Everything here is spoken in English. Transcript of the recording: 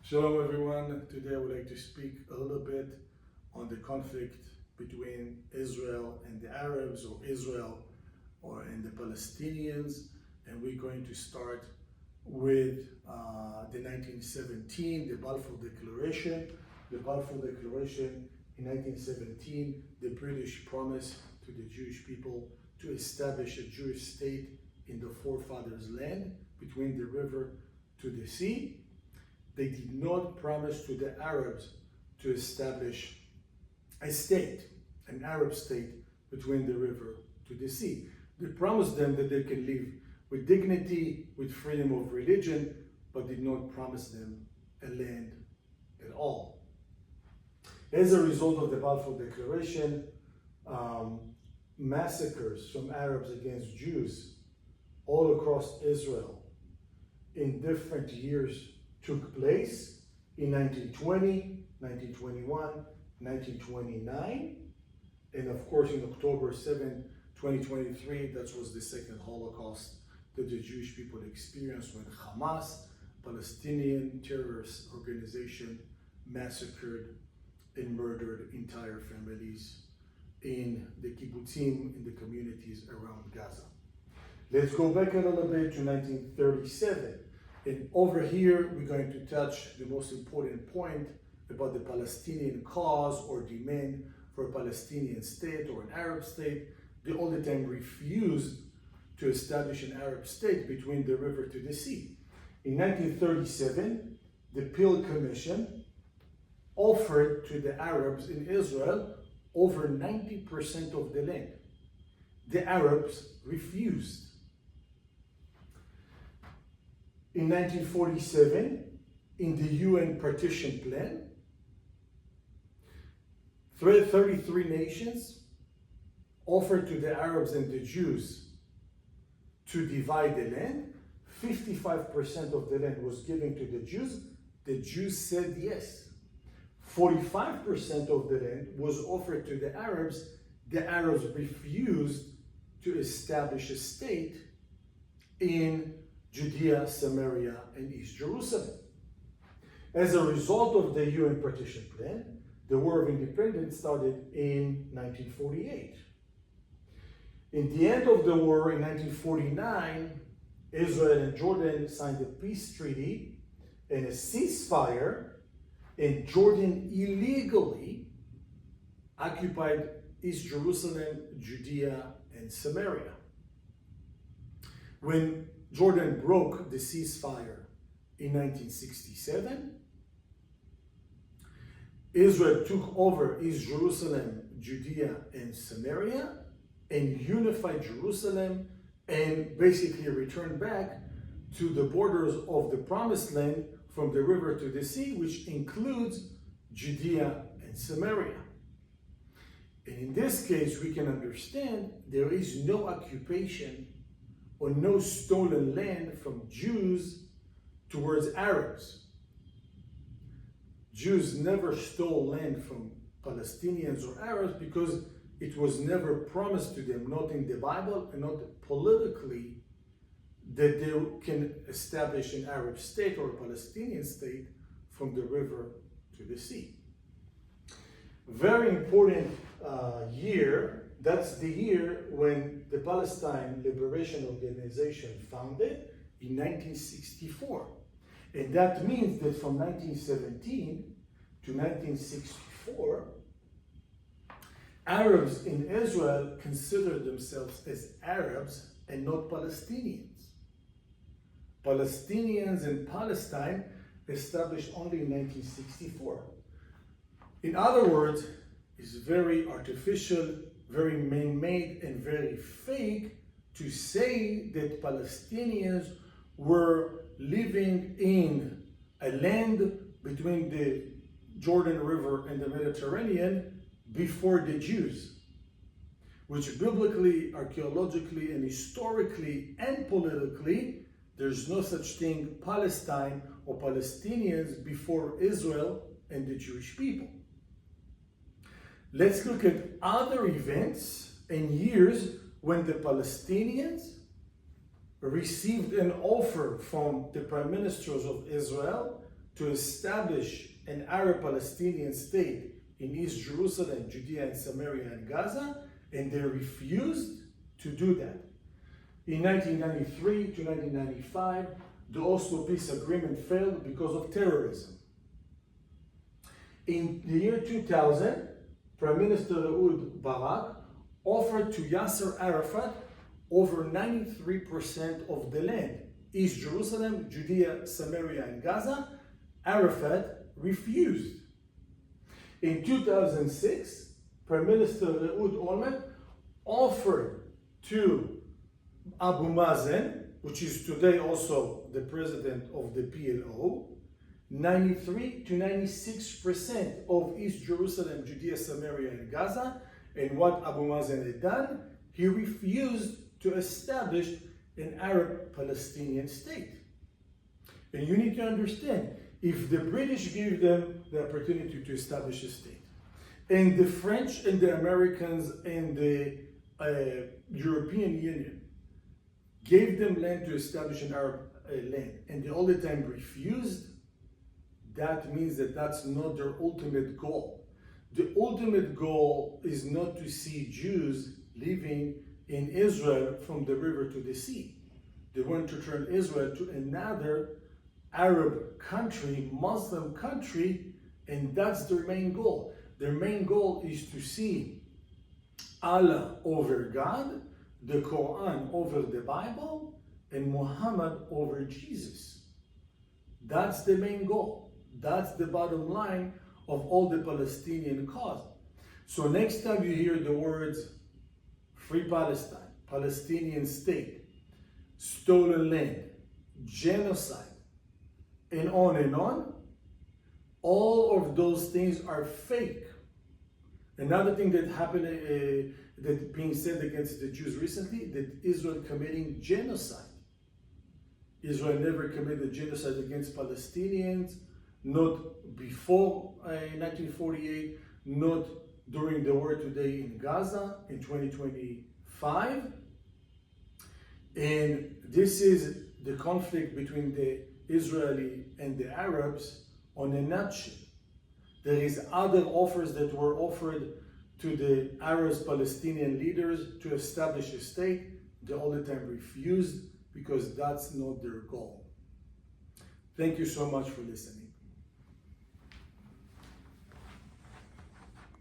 Shalom everyone. Today I would like to speak a little bit on the conflict between Israel and the Arabs, or Israel and the Palestinians. And we're going to start with the 1917, the Balfour Declaration. The Balfour Declaration in 1917, the British promised to the Jewish people to establish a Jewish state in the forefathers' land between the river to the sea. They did not promise to the Arabs to establish a state, an Arab state between the river to the sea. They promised them that they can live with dignity, with freedom of religion, but did not promise them a land at all. As a result of the Balfour Declaration, massacres from Arabs against Jews all across Israel in different years took place in 1920, 1921, 1929, and of course in October 7, 2023, that was the second Holocaust that the Jewish people experienced when Hamas, Palestinian terrorist organization, massacred and murdered entire families in the kibbutzim, in the communities around Gaza. Let's go back a little bit to 1937. And over here, we're going to touch the most important point about the Palestinian cause or demand for a Palestinian state or an Arab state. They all the time refused to establish an Arab state between the river to the sea. In 1937, the Peel Commission offered to the Arabs in Israel over 90% of the land. The Arabs refused. In 1947, in the UN partition plan, 33 nations offered to the Arabs and the Jews to divide the land. 55% of the land was given to the Jews. The Jews said yes. 45% of the land was offered to the Arabs. The Arabs refused to establish a state in Judea, Samaria, and East Jerusalem. As a result of the UN partition plan, the War of Independence started in 1948. In the end of the war in 1949, Israel and Jordan signed a peace treaty and a ceasefire, and Jordan illegally occupied East Jerusalem, Judea, and Samaria. When Jordan broke the ceasefire in 1967, Israel took over East Jerusalem, Judea, and Samaria, and unified Jerusalem, and basically returned back to the borders of the Promised Land from the river to the sea, which includes Judea and Samaria. And in this case, we can understand there is no occupation or no stolen land from Jews towards Arabs. Jews never stole land from Palestinians or Arabs because it was never promised to them, not in the Bible and not politically, that they can establish an Arab state or a Palestinian state from the river to the sea. Very important year. That's the year when the Palestine Liberation Organization founded in 1964. And that means that from 1917 to 1964, Arabs in Israel considered themselves as Arabs and not Palestinians. Palestinians in Palestine established only in 1964. In other words, it's very artificial, very man-made, and very fake to say that Palestinians were living in a land between the Jordan River and the Mediterranean before the Jews, which biblically, archaeologically, and historically and politically, there's no such thing Palestine or Palestinians before Israel and the Jewish people. Let's look at other events and years when the Palestinians received an offer from the prime ministers of Israel to establish an Arab-Palestinian state in East Jerusalem, Judea and Samaria and Gaza, and they refused to do that. In 1993 to 1995, the Oslo Peace Agreement failed because of terrorism. In the year 2000, Prime Minister Ehud Barak offered to Yasser Arafat over 93% of the land, East Jerusalem, Judea, Samaria, and Gaza. Arafat refused. In 2006, Prime Minister Ehud Olmert offered to Abu Mazen, which is today also the president of the PLO, 93 to 96% of East Jerusalem, Judea, Samaria, and Gaza. And what Abu Mazen had done, he refused to establish an Arab-Palestinian state. And you need to understand, if the British gave them the opportunity to establish a state, and the French and the Americans and the European Union gave them land to establish an Arab land, and they all the time refused, that means that that's not their ultimate goal. The ultimate goal is not to see Jews living in Israel from the river to the sea. They want to turn Israel to another Arab country, Muslim country, and that's their main goal. Their main goal is to see Allah over God, the Quran over the Bible, and Muhammad over Jesus. That's the main goal. That's the bottom line of all the Palestinian cause. So next time you hear the words Free Palestine, Palestinian state, stolen land, genocide, and on, all of those things are fake. Another thing that happened, that being said against the Jews recently, that Israel committing genocide. Israel never committed genocide against Palestinians, not before 1948, not during the war today in Gaza in 2025. And this is the conflict between the Israeli and the Arabs on a nutshell. There is other offers that were offered to the Arab Palestinian leaders to establish a state. They all the time refused because that's not their goal. Thank you so much for listening.